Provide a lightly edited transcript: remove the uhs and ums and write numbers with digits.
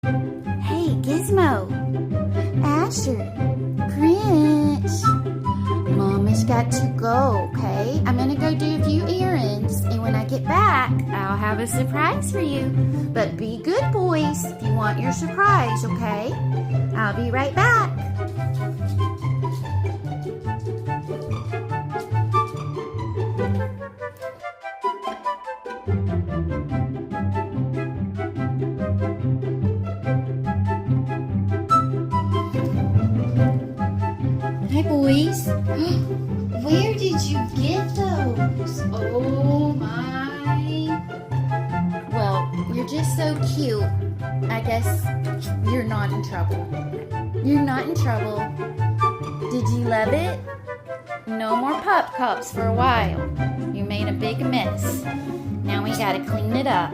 Hey, Gizmo, Asher, Grinch. Mama's got to go, okay? I'm gonna go do a few errands, and when I get back, I'll have a surprise for you. But be good boys if you want your surprise, okay? I'll be right back. Hi, boys. Where did you get those? Oh, my. Well, you're just so cute. I guess you're not in trouble. You're not in trouble. Did you love it? No more pup cups for a while. You made a big mess. Now we gotta clean it up.